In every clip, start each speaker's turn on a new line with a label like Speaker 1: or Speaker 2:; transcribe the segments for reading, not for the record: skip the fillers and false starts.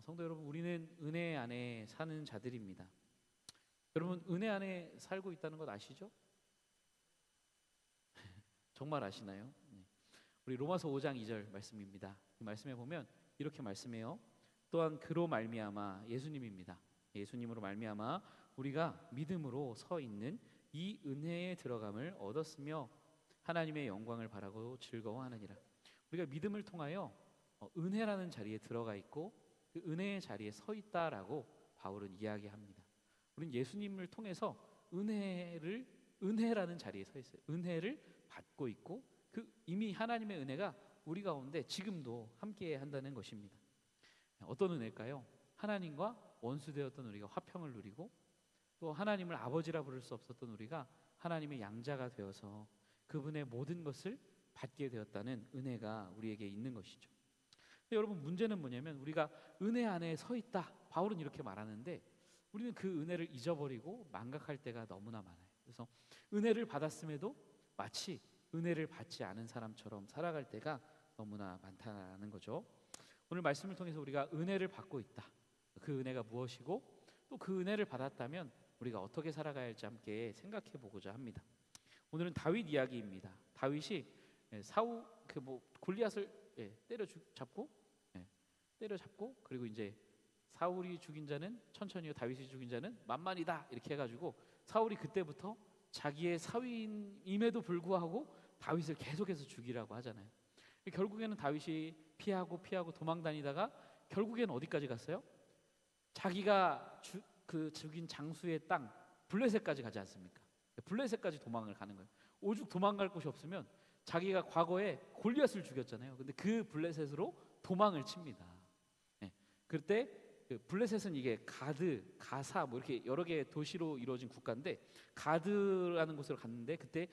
Speaker 1: 성도 여러분, 우리는 은혜 안에 사는 자들입니다. 여러분, 은혜 안에 살고 있다는 것 아시죠? 정말 아시나요? 네. 우리 로마서 5장 2절 말씀입니다. 이 말씀에 보면 이렇게 말씀해요. 또한 그로 말미암아, 예수님입니다. 예수님으로 말미암아 우리가 믿음으로 서 있는 이 은혜에 들어감을 얻었으며 하나님의 영광을 바라고 즐거워하느니라. 우리가 믿음을 통하여 은혜라는 자리에 들어가 있고 그 은혜의 자리에 서 있다라고 바울은 이야기합니다. 우리는 예수님을 통해서 은혜라는 자리에 서 있어요. 은혜를 받고 있고 그 이미 하나님의 은혜가 우리 가운데 지금도 함께 한다는 것입니다. 어떤 은혜일까요? 하나님과 원수되었던 우리가 화평을 누리고 또 하나님을 아버지라 부를 수 없었던 우리가 하나님의 양자가 되어서 그분의 모든 것을 받게 되었다는 은혜가 우리에게 있는 것이죠. 근데 여러분, 문제는 뭐냐면 우리가 은혜 안에 서 있다, 바울은 이렇게 말하는데 우리는 그 은혜를 잊어버리고 망각할 때가 너무나 많아요. 그래서 은혜를 받았음에도 마치 은혜를 받지 않은 사람처럼 살아갈 때가 너무나 많다는 거죠. 오늘 말씀을 통해서 우리가 은혜를 받고 있다, 그 은혜가 무엇이고 또 그 은혜를 받았다면 우리가 어떻게 살아가야 할지 함께 생각해 보고자 합니다. 오늘은 다윗 이야기입니다. 다윗이 골리앗을 때려잡고 그리고 이제 사울이 죽인 자는 천천히요 다윗이 죽인 자는 만만이다 이렇게 해가지고 사울이 그때부터 자기의 사위임에도 불구하고 다윗을 계속해서 죽이라고 하잖아요. 결국에는 다윗이 피하고 도망 다니다가 결국에는 어디까지 갔어요? 자기가 죽인 장수의 땅 블레셋까지 가지 않습니까? 블레셋까지 도망을 가는 거예요. 오죽 도망갈 곳이 없으면 자기가 과거에 골리앗을 죽였잖아요. 근데 그 블레셋으로 도망을 칩니다. 그때 그 블레셋은 이게 가드, 가사 뭐 이렇게 여러 개의 도시로 이루어진 국가인데 가드라는 곳으로 갔는데 그때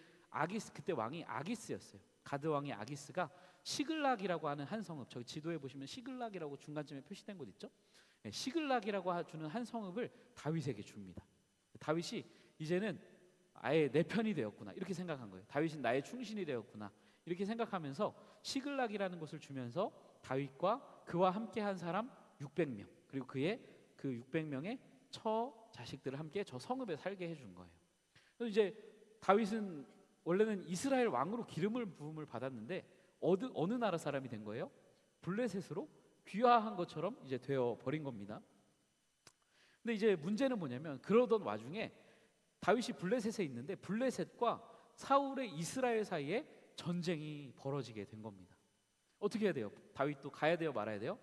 Speaker 1: 왕이 아기스였어요. 가드 왕이 아기스가 시글락이라고 하는 한 성읍, 저기 지도에 보시면 시글락이라고 중간쯤에 표시된 곳 있죠? 시글락이라고 주는 한 성읍을 다윗에게 줍니다. 다윗이 이제는 아예 내 편이 되었구나 이렇게 생각한 거예요. 다윗은 나의 충신이 되었구나 이렇게 생각하면서 시글락이라는 곳을 주면서 다윗과 그와 함께한 사람 600명 그리고 그의 그 600명의 처 자식들을 함께 저 성읍에 살게 해준 거예요. 그래서 이제 다윗은 원래는 이스라엘 왕으로 기름을 부음을 받았는데 어느 나라 사람이 된 거예요? 블레셋으로 귀화한 것처럼 이제 되어 버린 겁니다. 근데 이제 문제는 뭐냐면 그러던 와중에 다윗이 블레셋에 있는데 블레셋과 사울의 이스라엘 사이에 전쟁이 벌어지게 된 겁니다. 어떻게 해야 돼요? 다윗도 가야 돼요, 말아야 돼요?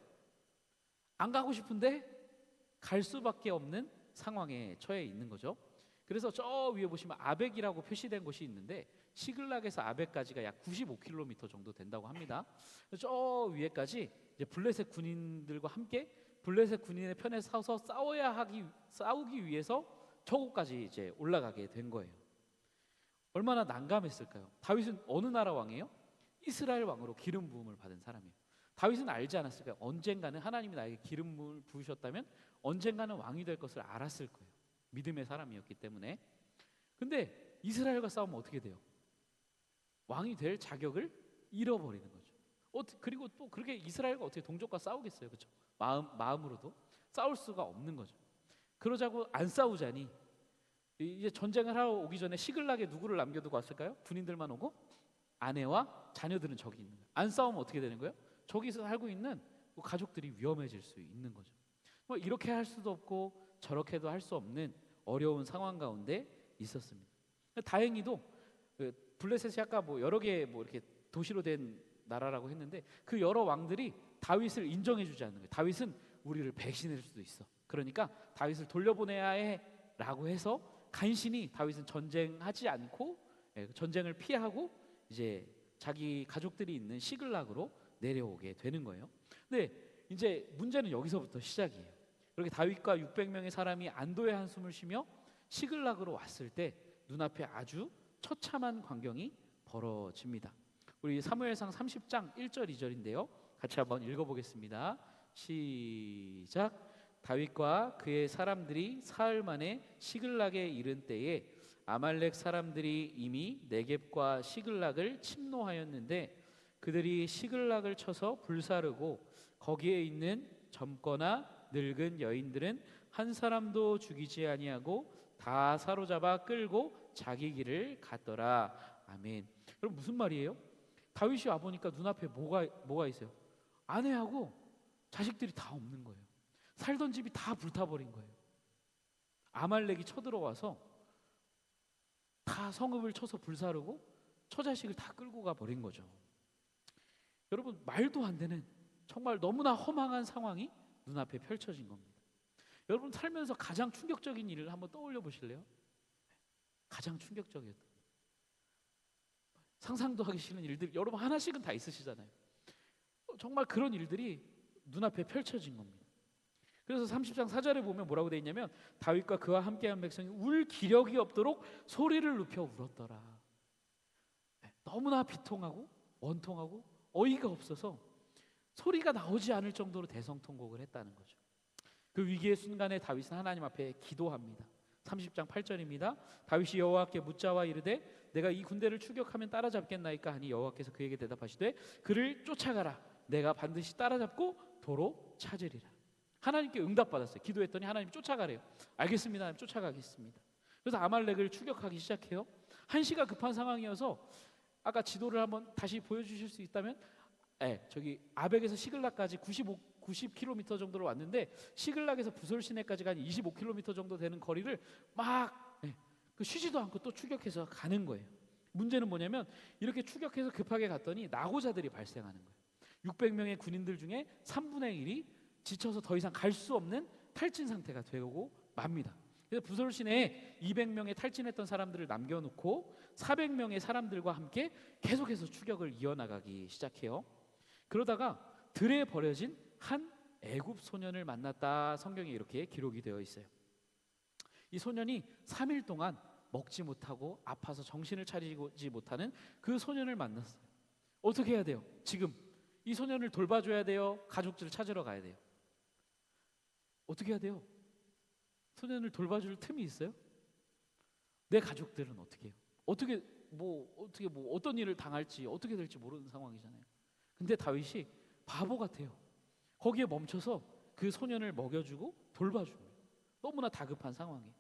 Speaker 1: 안 가고 싶은데 갈 수밖에 없는 상황에 처해 있는 거죠. 그래서 저 위에 보시면 아벡이라고 표시된 곳이 있는데 시글락에서 아벡까지가 약 95km 정도 된다고 합니다. 저 위에까지 이제 블레셋 군인들과 함께 블레셋 군인의 편에 서서 싸우기 위해서 저곳까지 이제 올라가게 된 거예요. 얼마나 난감했을까요? 다윗은 어느 나라 왕이에요? 이스라엘 왕으로 기름 부음을 받은 사람이에요. 다윗은 알지 않았을까요? 언젠가는 하나님이 나에게 기름을 부으셨다면 언젠가는 왕이 될 것을 알았을 거예요. 믿음의 사람이었기 때문에. 근데 이스라엘과 싸우면 어떻게 돼요? 왕이 될 자격을 잃어버리는 거죠. 그리고 또 그렇게 이스라엘과 어떻게 동족과 싸우겠어요, 그렇죠? 마음으로도 싸울 수가 없는 거죠. 그러자고 안 싸우자니 이제 전쟁을 하러 오기 전에 시글락에 누구를 남겨두고 왔을까요? 군인들만 오고 아내와 자녀들은 저기 있는 거예요. 안 싸우면 어떻게 되는 거예요? 저기서 살고 있는 가족들이 위험해질 수 있는 거죠. 뭐 이렇게 할 수도 없고 저렇게도 할 수 없는 어려운 상황 가운데 있었습니다. 다행히도 블레셋이 아까 여러 개 이렇게 도시로 된 나라라고 했는데 그 여러 왕들이 다윗을 인정해주지 않는 거예요. 다윗은 우리를 배신할 수도 있어. 그러니까 다윗을 돌려보내야 해라고 해서 간신히 다윗은 전쟁하지 않고 전쟁을 피하고 이제 자기 가족들이 있는 시글락으로 내려오게 되는 거예요. 근데 이제 문제는 여기서부터 시작이에요. 그렇게 다윗과 600명의 사람이 안도의 한숨을 쉬며 시글락으로 왔을 때 눈앞에 아주 처참한 광경이 벌어집니다. 우리 사무엘상 30장 1절 2절인데요. 같이 한번 읽어보겠습니다. 시작. 다윗과 그의 사람들이 사흘 만에 시글락에 이른 때에 아말렉 사람들이 이미 네겝과 시글락을 침노하였는데 그들이 시글락을 쳐서 불사르고 거기에 있는 젊거나 늙은 여인들은 한 사람도 죽이지 아니하고 다 사로잡아 끌고 자기 길을 갔더라. 아멘. 여러분 무슨 말이에요? 다윗이 와 보니까 눈앞에 뭐가 있어요? 아내하고 자식들이 다 없는 거예요. 살던 집이 다 불타버린 거예요. 아말렉이 쳐들어와서 다 성읍을 쳐서 불사르고 처자식을 다 끌고 가 버린 거죠. 여러분 말도 안 되는 정말 너무나 허망한 상황이 눈앞에 펼쳐진 겁니다. 여러분 살면서 가장 충격적인 일을 한번 떠올려 보실래요? 가장 충격적이었던 상상도 하기 싫은 일들 여러분 하나씩은 다 있으시잖아요. 정말 그런 일들이 눈앞에 펼쳐진 겁니다. 그래서 30장 4절에 보면 뭐라고 되어 있냐면 다윗과 그와 함께한 백성이 울 기력이 없도록 소리를 높여 울었더라. 너무나 비통하고 원통하고 어이가 없어서 소리가 나오지 않을 정도로 대성통곡을 했다는 거죠. 그 위기의 순간에 다윗은 하나님 앞에 기도합니다. 30장 8절입니다. 다윗이 여호와께 묻자와 이르되 내가 이 군대를 추격하면 따라잡겠나이까 하니 여호와께서 그에게 대답하시되 그를 쫓아가라. 내가 반드시 따라잡고 도로 찾으리라. 하나님께 응답받았어요. 기도했더니 하나님이 쫓아가래요. 알겠습니다. 하나님 쫓아가겠습니다. 그래서 아말렉을 추격하기 시작해요. 한시가 급한 상황이어서 아까 지도를 한번 다시 보여주실 수 있다면 저기 아벡에서 시글락까지 90km 정도로 왔는데 시글락에서 부솔 시내까지가 한 25km 정도 되는 거리를 막 쉬지도 않고 또 추격해서 가는 거예요. 문제는 뭐냐면 이렇게 추격해서 급하게 갔더니 낙오자들이 발생하는 거예요. 600명의 군인들 중에 3분의 1이 지쳐서 더 이상 갈 수 없는 탈진 상태가 되고 맙니다. 그래서 부솔 시내에 200명의 탈진했던 사람들을 남겨놓고 400명의 사람들과 함께 계속해서 추격을 이어나가기 시작해요. 그러다가 들에 버려진 한 애굽 소년을 만났다. 성경에 이렇게 기록이 되어 있어요. 이 소년이 3일 동안 먹지 못하고 아파서 정신을 차리지 못하는 그 소년을 만났어요. 어떻게 해야 돼요? 지금 이 소년을 돌봐줘야 돼요? 가족들을 찾으러 가야 돼요? 어떻게 해야 돼요? 소년을 돌봐줄 틈이 있어요? 내 가족들은 어떻게 해요? 어떻게 어떤 일을 당할지 어떻게 될지 모르는 상황이잖아요. 근데 다윗이 바보 같아요. 거기에 멈춰서 그 소년을 먹여주고 돌봐주는 거예요. 너무나 다급한 상황에.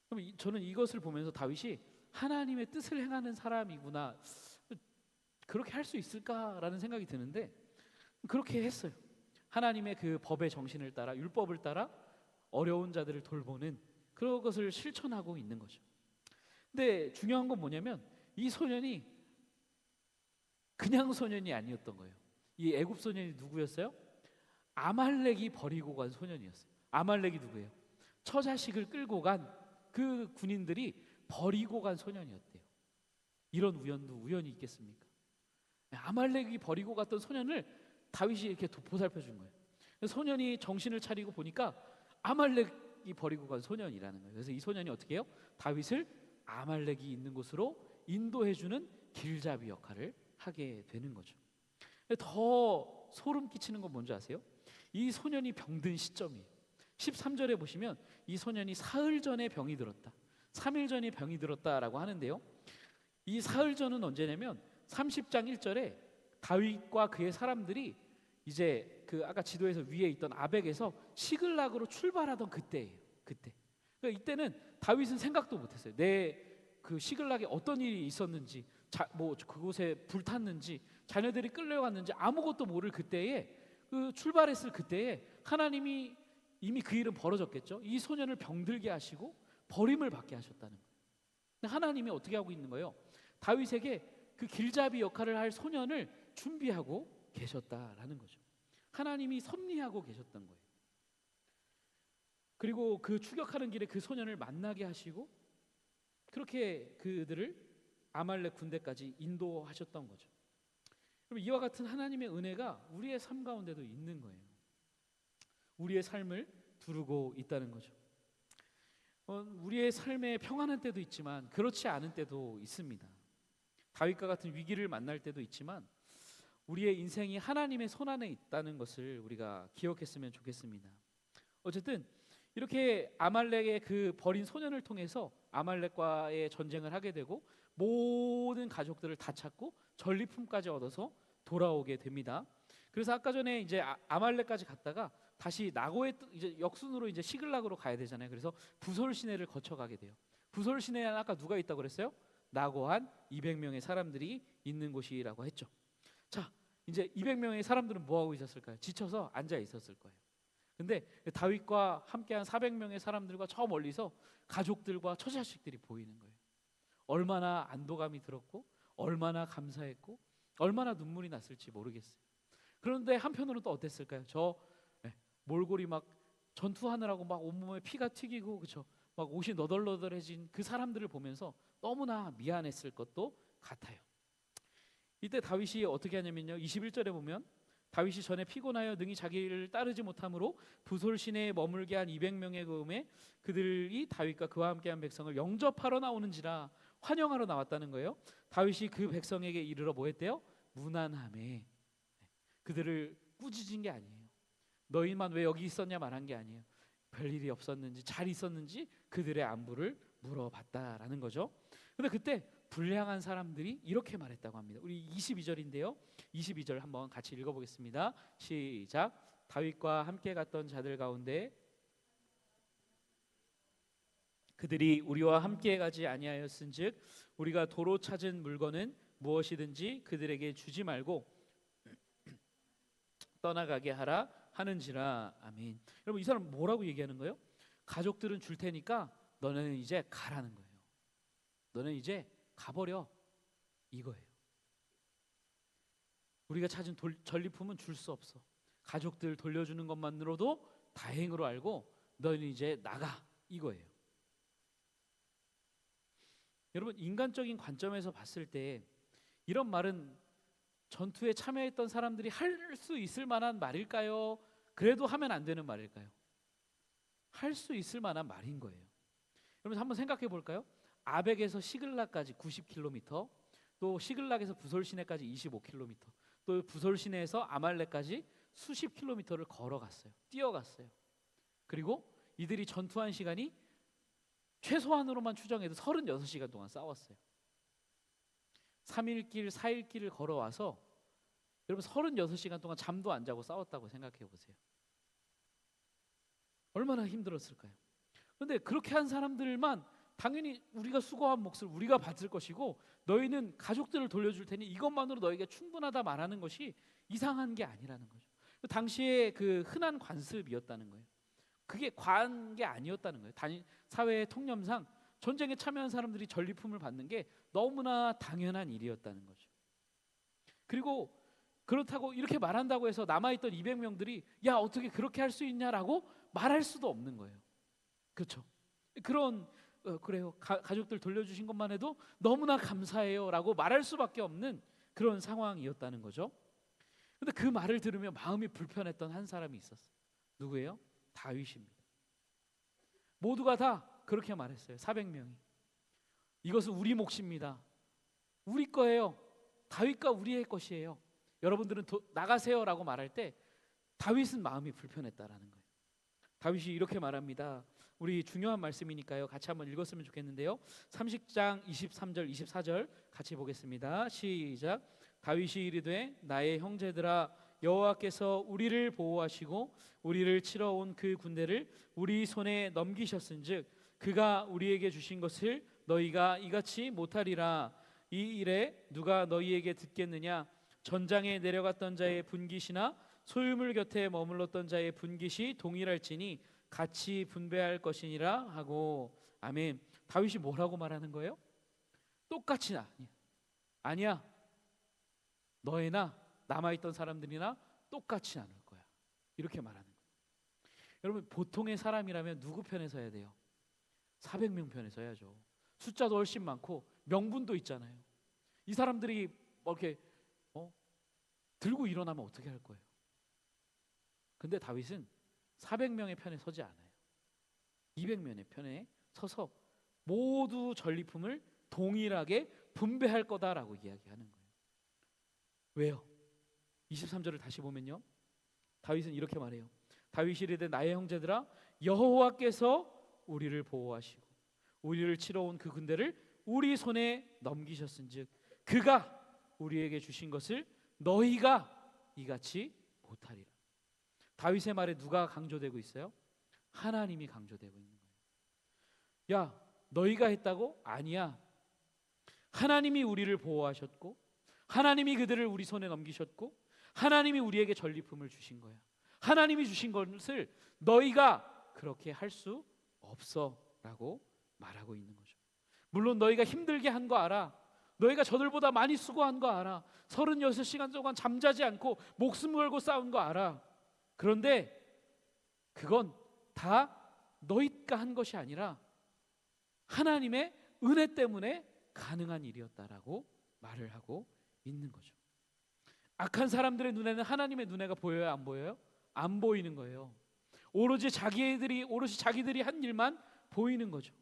Speaker 1: 그럼 저는 이것을 보면서 다윗이 하나님의 뜻을 행하는 사람이구나, 그렇게 할 수 있을까라는 생각이 드는데 그렇게 했어요. 하나님의 그 법의 정신을 따라 율법을 따라 어려운 자들을 돌보는 그런 것을 실천하고 있는 거죠. 근데 중요한 건 뭐냐면 이 소년이 그냥 소년이 아니었던 거예요. 이 애굽 소년이 누구였어요? 아말렉이 버리고 간 소년이었어요. 아말렉이 누구예요? 처자식을 끌고 간 그 군인들이 버리고 간 소년이었대요. 이런 우연도 우연히 있겠습니까? 아말렉이 버리고 갔던 소년을 다윗이 이렇게 보살펴 준 거예요. 소년이 정신을 차리고 보니까 아말렉이 버리고 간 소년이라는 거예요. 그래서 이 소년이 어떻게 해요? 다윗을 아말렉이 있는 곳으로 인도해주는 길잡이 역할을 하게 되는 거죠. 더 소름 끼치는 건 뭔지 아세요? 이 소년이 병든 시점이에요. 13절에 보시면 이 소년이 사흘 전에 병이 들었다, 3일 전에 병이 들었다라고 하는데요. 이 사흘 전은 언제냐면 30장 1절에 다윗과 그의 사람들이 이제 그 아까 지도에서 위에 있던 아벡에서 시글락으로 출발하던 그때예요. 그때. 그러니까 이때는 다윗은 생각도 못했어요. 내 그 시글락에 어떤 일이 있었는지, 그곳에 불탔는지, 자녀들이 끌려갔는지 아무것도 모를 그때에, 그 출발했을 그때에 하나님이 이미 그 일은 벌어졌겠죠. 이 소년을 병들게 하시고 버림을 받게 하셨다는 거예요. 근데 하나님이 어떻게 하고 있는 거예요? 다윗에게 그 길잡이 역할을 할 소년을 준비하고 계셨다라는 거죠. 하나님이 섭리하고 계셨던 거예요. 그리고 그 추격하는 길에 그 소년을 만나게 하시고 그렇게 그들을 아말렉 군대까지 인도하셨던 거죠. 그럼 이와 같은 하나님의 은혜가 우리의 삶 가운데도 있는 거예요. 우리의 삶을 두르고 있다는 거죠. 우리의 삶에 평안한 때도 있지만 그렇지 않은 때도 있습니다. 다윗과 같은 위기를 만날 때도 있지만 우리의 인생이 하나님의 손안에 있다는 것을 우리가 기억했으면 좋겠습니다. 어쨌든 이렇게 아말렉의 그 버린 소년을 통해서 아말렉과의 전쟁을 하게 되고 모든 가족들을 다 찾고 전리품까지 얻어서 돌아오게 됩니다. 그래서 아까 전에 이제 아말렉까지 갔다가 다시 나고에 이제 역순으로 이제 시글락으로 가야 되잖아요. 그래서 부솔 시내를 거쳐가게 돼요. 부솔 시내에는 아까 누가 있다고 그랬어요? 나고한 200명의 사람들이 있는 곳이라고 했죠. 자, 이제 200명의 사람들은 뭐 하고 있었을까요? 지쳐서 앉아 있었을 거예요. 근데 다윗과 함께한 400명의 사람들과 저 멀리서 가족들과 처자식들이 보이는 거예요. 얼마나 안도감이 들었고 얼마나 감사했고 얼마나 눈물이 났을지 모르겠어요. 그런데 한편으로는 또 어땠을까요? 저 몰골이 막 전투하느라고 막 온몸에 피가 튀기고 그쵸? 막 옷이 너덜너덜해진 그 사람들을 보면서 너무나 미안했을 것도 같아요. 이때 다윗이 어떻게 하냐면요, 21절에 보면 다윗이 전에 피곤하여 능히 자기를 따르지 못함으로 부솔 시내에 머물게 한 200명의 금에 그들이 다윗과 그와 함께한 백성을 영접하러 나오는지라 환영하러 나왔다는 거예요. 다윗이 그 백성에게 이르러 뭐 했대요? 무난함에. 그들을 꾸짖은 게 아니에요. 너희만 왜 여기 있었냐 말한 게 아니에요. 별일이 없었는지 잘 있었는지 그들의 안부를 물어봤다라는 거죠. 근데 그때 불량한 사람들이 이렇게 말했다고 합니다. 우리 22절인데요. 22절 한번 같이 읽어보겠습니다. 시작. 다윗과 함께 갔던 자들 가운데 그들이 우리와 함께 가지 아니하였은즉 우리가 도로 찾은 물건은 무엇이든지 그들에게 주지 말고 떠나가게 하라 하는지라. 아멘. 여러분, 이 사람 뭐라고 얘기하는 거예요? 가족들은 줄 테니까 너는 이제 가라는 거예요. 너는 이제 가버려, 이거예요. 우리가 찾은 전리품은 줄 수 없어. 가족들 돌려주는 것만으로도 다행으로 알고 너는 이제 나가, 이거예요. 여러분, 인간적인 관점에서 봤을 때 이런 말은 전투에 참여했던 사람들이 할 수 있을 만한 말일까요? 그래도 하면 안 되는 말일까요? 할 수 있을 만한 말인 거예요. 여러분, 한번 생각해 볼까요? 아벡에서 시글락까지 90km, 또 시글락에서 부솔 시내까지 25km, 또 부솔 시내에서 아말렉까지 수십 킬로미터를 걸어갔어요. 뛰어갔어요. 그리고 이들이 전투한 시간이 최소한으로만 추정해도 36시간 동안 싸웠어요. 3일 길, 4일 길을 걸어와서 여러분 36시간 동안 잠도 안 자고 싸웠다고 생각해 보세요. 얼마나 힘들었을까요? 그런데 그렇게 한 사람들만 당연히 우리가 수고한 몫을 우리가 받을 것이고 너희는 가족들을 돌려줄 테니 이것만으로 너에게 충분하다 말하는 것이 이상한 게 아니라는 거죠. 당시에 그 흔한 관습이었다는 거예요. 그게 과한 게 아니었다는 거예요. 사회의 통념상 전쟁에 참여한 사람들이 전리품을 받는 게 너무나 당연한 일이었다는 거죠. 그리고 그렇다고 이렇게 말한다고 해서 남아있던 200명들이 야 어떻게 그렇게 할 수 있냐라고 말할 수도 없는 거예요. 그렇죠? 그런 그래요. 가족들 돌려주신 것만 해도 너무나 감사해요라고 말할 수밖에 없는 그런 상황이었다는 거죠. 근데 그 말을 들으며 마음이 불편했던 한 사람이 있었어요. 누구예요? 다윗입니다. 모두가 다 그렇게 말했어요. 400명이. 이것은 우리 몫입니다. 우리 거예요. 다윗과 우리의 것이에요. 여러분들은 나가세요라고 말할 때 다윗은 마음이 불편했다라는 거예요. 다윗이 이렇게 말합니다. 우리 중요한 말씀이니까요. 같이 한번 읽었으면 좋겠는데요. 30장 23절 24절 같이 보겠습니다. 시작. 다윗이 이르되 나의 형제들아 여호와께서 우리를 보호하시고 우리를 치러 온 그 군대를 우리 손에 넘기셨은즉 그가 우리에게 주신 것을 너희가 이같이 못하리라. 이 일에 누가 너희에게 듣겠느냐? 전장에 내려갔던 자의 분깃이나 소유물 곁에 머물렀던 자의 분깃이 동일할지니 같이 분배할 것이니라 하고. 아멘. 다윗이 뭐라고 말하는 거예요? 똑같이 아니야. 너희나 남아있던 사람들이나 똑같이 나눌 거야. 이렇게 말하는 거예요. 여러분, 보통의 사람이라면 누구 편에 서야 돼요? 400명 편에 서야죠. 숫자도 훨씬 많고 명분도 있잖아요. 이 사람들이 뭐 이렇게 들고 일어나면 어떻게 할 거예요? 근데 다윗은 400명의 편에 서지 않아요. 200명의 편에 서서 모두 전리품을 동일하게 분배할 거다라고 이야기하는 거예요. 왜요? 23절을 다시 보면요, 다윗은 이렇게 말해요. 다윗이 이르되 나의 형제들아 여호와께서 우리를 보호하시고 우리를 치러 온 그 군대를 우리 손에 넘기셨은즉 그가 우리에게 주신 것을 너희가 이같이 못하리라. 다윗의 말에 누가 강조되고 있어요? 하나님이 강조되고 있는 거예요. 야, 너희가 했다고? 아니야. 하나님이 우리를 보호하셨고, 하나님이 그들을 우리 손에 넘기셨고, 하나님이 우리에게 전리품을 주신 거야. 하나님이 주신 것을 너희가 그렇게 할 수 없어라고 말하고 있는 거죠. 물론 너희가 힘들게 한 거 알아. 너희가 저들보다 많이 수고한 거 알아. 36시간 동안 잠자지 않고 목숨 걸고 싸운 거 알아. 그런데 그건 다 너희가 한 것이 아니라 하나님의 은혜 때문에 가능한 일이었다라고 말을 하고 있는 거죠. 악한 사람들의 눈에는 하나님의 눈에가 보여요, 안 보여요? 안 보이는 거예요. 오로지 자기들이 한 일만 보이는 거죠.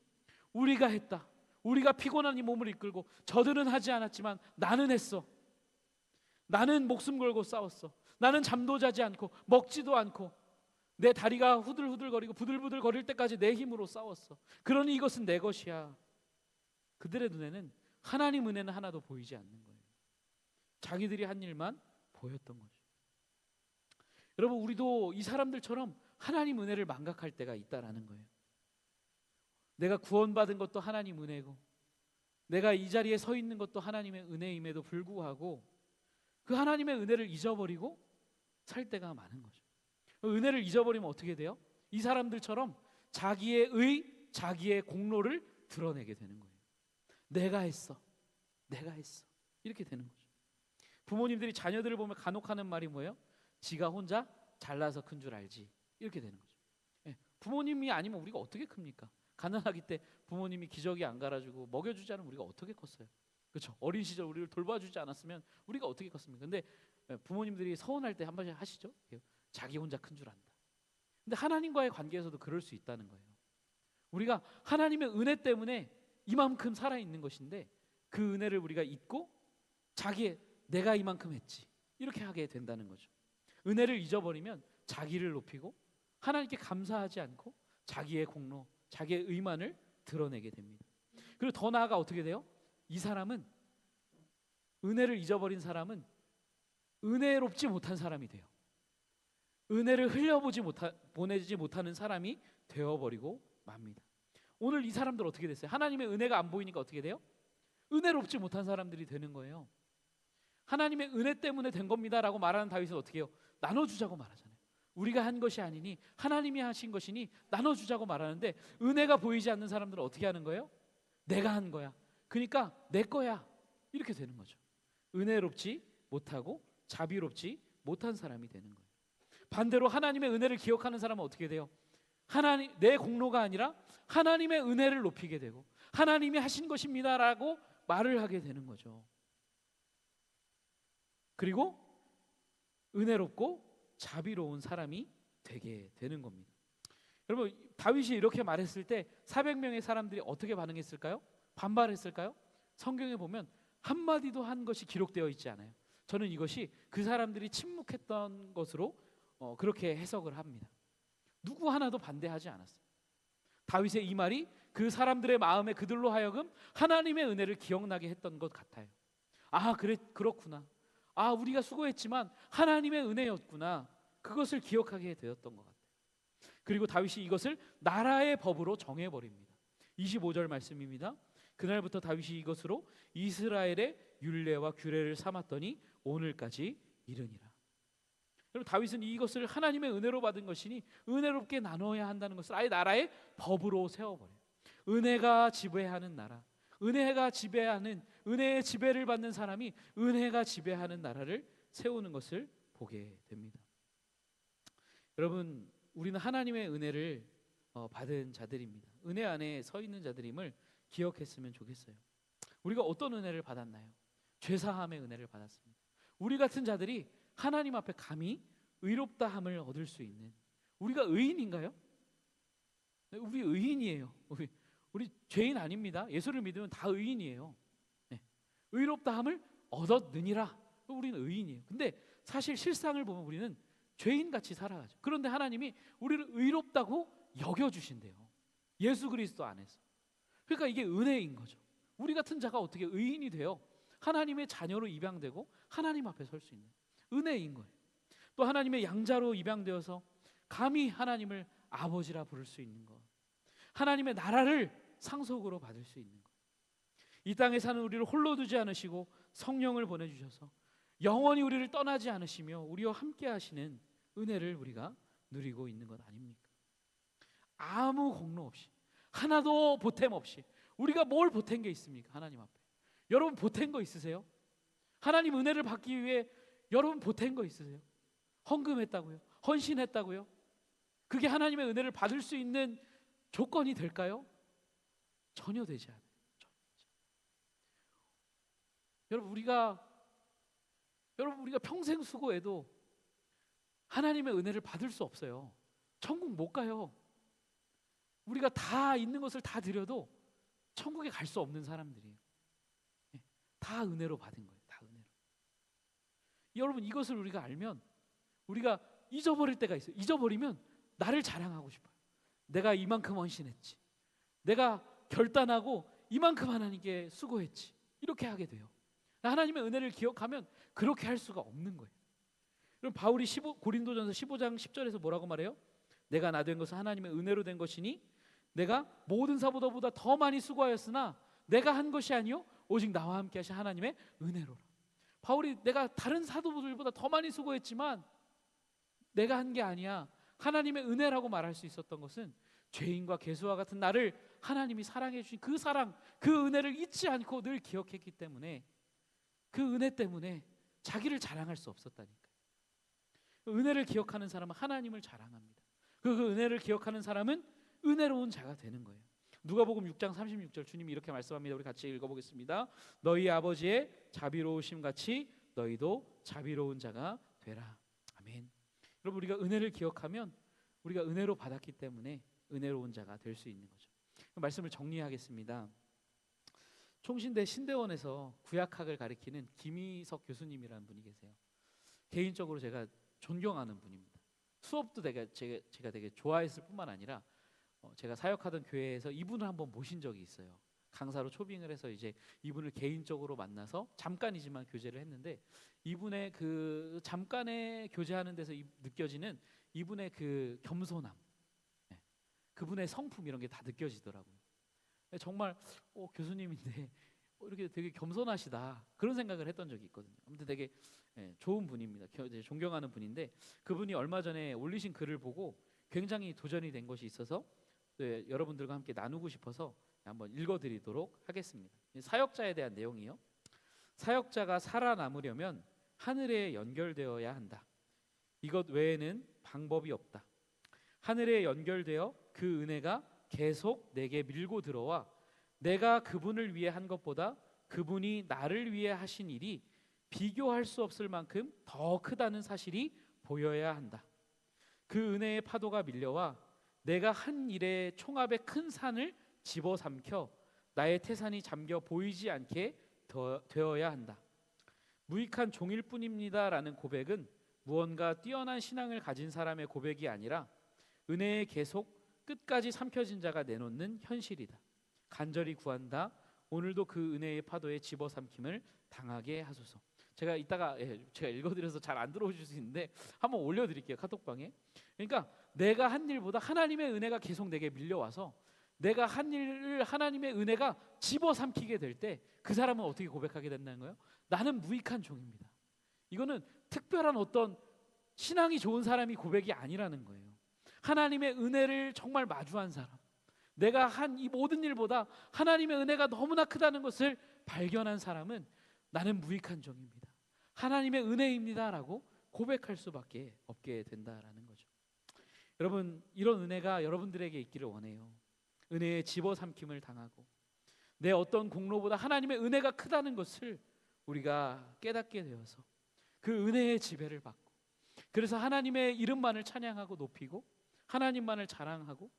Speaker 1: 우리가 했다. 우리가 피곤한 이 몸을 이끌고 저들은 하지 않았지만 나는 했어. 나는 목숨 걸고 싸웠어. 나는 잠도 자지 않고 먹지도 않고 내 다리가 후들후들거리고 부들부들 거릴 때까지 내 힘으로 싸웠어. 그러니 이것은 내 것이야. 그들의 눈에는 하나님 은혜는 하나도 보이지 않는 거예요. 자기들이 한 일만 보였던 거죠. 여러분, 우리도 이 사람들처럼 하나님 은혜를 망각할 때가 있다라는 거예요. 내가 구원받은 것도 하나님 은혜고, 내가 이 자리에 서 있는 것도 하나님의 은혜임에도 불구하고 그 하나님의 은혜를 잊어버리고 살 때가 많은 거죠. 은혜를 잊어버리면 어떻게 돼요? 이 사람들처럼 자기의 자기의 공로를 드러내게 되는 거예요. 내가 했어. 이렇게 되는 거죠. 부모님들이 자녀들을 보면 간혹 하는 말이 뭐예요? 지가 혼자 잘나서 큰 줄 알지. 이렇게 되는 거죠. 부모님이 아니면 우리가 어떻게 큽니까? 가난하기 때 부모님이 기저귀 안 갈아주고 먹여주지 않으면 우리가 어떻게 컸어요? 그렇죠? 어린 시절 우리를 돌봐주지 않았으면 우리가 어떻게 컸습니까? 근데 부모님들이 서운할 때 한 번씩 하시죠? 자기 혼자 큰 줄 안다. 근데 하나님과의 관계에서도 그럴 수 있다는 거예요. 우리가 하나님의 은혜 때문에 이만큼 살아있는 것인데 그 은혜를 우리가 잊고 내가 이만큼 했지 이렇게 하게 된다는 거죠. 은혜를 잊어버리면 자기를 높이고 하나님께 감사하지 않고 자기의 공로, 자기의 의만을 드러내게 됩니다. 그리고 더 나아가 어떻게 돼요? 이 사람은, 은혜를 잊어버린 사람은 은혜롭지 못한 사람이 돼요. 은혜를 보내지 못하는 사람이 되어버리고 맙니다. 오늘 이 사람들 어떻게 됐어요? 하나님의 은혜가 안 보이니까 어떻게 돼요? 은혜롭지 못한 사람들이 되는 거예요. 하나님의 은혜 때문에 된 겁니다라고 말하는 다윗은 어떻게 해요? 나눠주자고 말하잖아요. 우리가 한 것이 아니니 하나님이 하신 것이니 나눠주자고 말하는데, 은혜가 보이지 않는 사람들은 어떻게 하는 거예요? 내가 한 거야. 그러니까 내 거야. 이렇게 되는 거죠. 은혜롭지 못하고 자비롭지 못한 사람이 되는 거예요. 반대로 하나님의 은혜를 기억하는 사람은 어떻게 돼요? 내 공로가 아니라 하나님의 은혜를 높이게 되고 하나님이 하신 것입니다라고 말을 하게 되는 거죠. 그리고 은혜롭고 자비로운 사람이 되게 되는 겁니다. 여러분, 다윗이 이렇게 말했을 때 400명의 사람들이 어떻게 반응했을까요? 반발했을까요? 성경에 보면 한마디도 한 것이 기록되어 있지 않아요. 저는 이것이 그 사람들이 침묵했던 것으로 그렇게 해석을 합니다. 누구 하나도 반대하지 않았어요. 다윗의 이 말이 그 사람들의 마음에 그들로 하여금 하나님의 은혜를 기억나게 했던 것 같아요. 그렇구나. 우리가 수고했지만 하나님의 은혜였구나. 그것을 기억하게 되었던 것 같아요. 그리고 다윗이 이것을 나라의 법으로 정해버립니다. 25절 말씀입니다. 그날부터 다윗이 이것으로 이스라엘의 율례와 규례를 삼았더니 오늘까지 이르니라. 여러분, 다윗은 이것을 하나님의 은혜로 받은 것이니 은혜롭게 나눠야 한다는 것을 아예 나라의 법으로 세워버려요. 은혜가 지배하는 나라, 은혜가 지배하는, 은혜의 지배를 받는 사람이 은혜가 지배하는 나라를 세우는 것을 보게 됩니다. 여러분, 우리는 하나님의 은혜를 받은 자들입니다. 은혜 안에 서 있는 자들임을 기억했으면 좋겠어요. 우리가 어떤 은혜를 받았나요? 죄사함의 은혜를 받았습니다. 우리 같은 자들이 하나님 앞에 감히 의롭다함을 얻을 수 있는, 우리가 의인인가요? 우리 의인이에요. 우리 죄인 아닙니다. 예수를 믿으면 다 의인이에요. 의롭다함을 얻었느니라. 우리는 의인이에요. 근데 사실 실상을 보면 우리는 죄인같이 살아가죠. 그런데 하나님이 우리를 의롭다고 여겨주신대요. 예수 그리스도 안에서. 그러니까 이게 은혜인 거죠. 우리 같은 자가 어떻게 의인이 되어 하나님의 자녀로 입양되고 하나님 앞에 설 수 있는 은혜인 거예요. 또 하나님의 양자로 입양되어서 감히 하나님을 아버지라 부를 수 있는 것, 하나님의 나라를 상속으로 받을 수 있는 것, 이 땅에 사는 우리를 홀로 두지 않으시고 성령을 보내주셔서 영원히 우리를 떠나지 않으시며 우리와 함께 하시는 은혜를 우리가 누리고 있는 것 아닙니까? 아무 공로 없이, 하나도 보탬 없이 우리가 뭘 보탠 게 있습니까? 하나님 앞에. 여러분 보탠 거 있으세요? 하나님 은혜를 받기 위해 여러분 보탠 거 있으세요? 헌금했다고요? 헌신했다고요? 그게 하나님의 은혜를 받을 수 있는 조건이 될까요? 전혀 되지 않아요. 여러분 우리가 평생 수고해도 하나님의 은혜를 받을 수 없어요. 천국 못 가요. 우리가 다 있는 것을 다 드려도 천국에 갈 수 없는 사람들이에요. 다 은혜로 받은 거예요. 다 은혜로. 여러분 이것을 우리가 알면 우리가 잊어버릴 때가 있어요. 잊어버리면 나를 자랑하고 싶어요. 내가 이만큼 헌신했지, 내가 결단하고 이만큼 하나님께 수고했지, 이렇게 하게 돼요. 하나님의 은혜를 기억하면 그렇게 할 수가 없는 거예요. 그럼 바울이 고린도전서 15장 10절에서 뭐라고 말해요? 내가 나 된 것은 하나님의 은혜로 된 것이니 내가 모든 사도보다 더 많이 수고하였으나 내가 한 것이 아니요 오직 나와 함께 하신 하나님의 은혜로라. 바울이 내가 다른 사도들보다 더 많이 수고했지만 내가 한 게 아니야, 하나님의 은혜라고 말할 수 있었던 것은 죄인과 괴수와 같은 나를 하나님이 사랑해 주신 그 사랑, 그 은혜를 잊지 않고 늘 기억했기 때문에, 그 은혜 때문에 자기를 자랑할 수 없었다니까요. 은혜를 기억하는 사람은 하나님을 자랑합니다. 그 은혜를 기억하는 사람은 은혜로운 자가 되는 거예요. 누가복음 6장 36절 주님이 이렇게 말씀합니다. 우리 같이 읽어보겠습니다. 너희 아버지의 자비로우심 같이 너희도 자비로운 자가 되라. 아멘. 여러분 우리가 은혜를 기억하면 우리가 은혜로 받았기 때문에 은혜로운 자가 될 수 있는 거죠. 말씀을 정리하겠습니다. 총신대 신대원에서 구약학을 가르치는 김희석 교수님이라는 분이 계세요. 개인적으로 제가 존경하는 분입니다. 수업도 제가 되게 좋아했을 뿐만 아니라 제가 사역하던 교회에서 이분을 한번 모신 적이 있어요. 강사로 초빙을 해서 이제 이분을 개인적으로 만나서 잠깐이지만 교제를 했는데, 이분의 그 잠깐의 교제하는 데서 느껴지는 이분의 그 겸손함, 그분의 성품 이런 게 다 느껴지더라고요. 정말 교수님인데 이렇게 되게 겸손하시다 그런 생각을 했던 적이 있거든요. 아무튼 되게 좋은 분입니다. 존경하는 분인데, 그분이 얼마 전에 올리신 글을 보고 굉장히 도전이 된 것이 있어서 여러분들과 함께 나누고 싶어서 한번 읽어드리도록 하겠습니다. 사역자에 대한 내용이요. 사역자가 살아남으려면 하늘에 연결되어야 한다. 이것 외에는 방법이 없다. 하늘에 연결되어 그 은혜가 계속 내게 밀고 들어와 내가 그분을 위해 한 것보다 그분이 나를 위해 하신 일이 비교할 수 없을 만큼 더 크다는 사실이 보여야 한다. 그 은혜의 파도가 밀려와 내가 한 일의 총합의 큰 산을 집어삼켜 나의 태산이 잠겨 보이지 않게 되어야 한다. 무익한 종일 뿐입니다라는 고백은 무언가 뛰어난 신앙을 가진 사람의 고백이 아니라 은혜에 계속 끝까지 삼켜진 자가 내놓는 현실이다. 간절히 구한다. 오늘도 그 은혜의 파도에 집어삼킴을 당하게 하소서. 제가 이따가 제가 읽어드려서 잘 안 들어오실 수 있는데 한번 올려드릴게요, 카톡방에. 그러니까 내가 한 일보다 하나님의 은혜가 계속 내게 밀려와서 내가 한 일을 하나님의 은혜가 집어삼키게 될 때 그 사람은 어떻게 고백하게 된다는 거예요? 나는 무익한 종입니다. 이거는 특별한 어떤 신앙이 좋은 사람이 고백이 아니라는 거예요. 하나님의 은혜를 정말 마주한 사람, 내가 한 이 모든 일보다 하나님의 은혜가 너무나 크다는 것을 발견한 사람은 나는 무익한 종입니다, 하나님의 은혜입니다라고 고백할 수밖에 없게 된다라는 거죠. 여러분, 이런 은혜가 여러분들에게 있기를 원해요. 은혜에 집어삼킴을 당하고 내 어떤 공로보다 하나님의 은혜가 크다는 것을 우리가 깨닫게 되어서 그 은혜의 지배를 받고, 그래서 하나님의 이름만을 찬양하고 높이고 하나님만을 자랑하고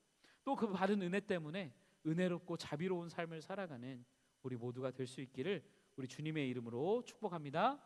Speaker 1: 또 그 받은 은혜 때문에 은혜롭고 자비로운 삶을 살아가는 우리 모두가 될 수 있기를 우리 주님의 이름으로 축복합니다.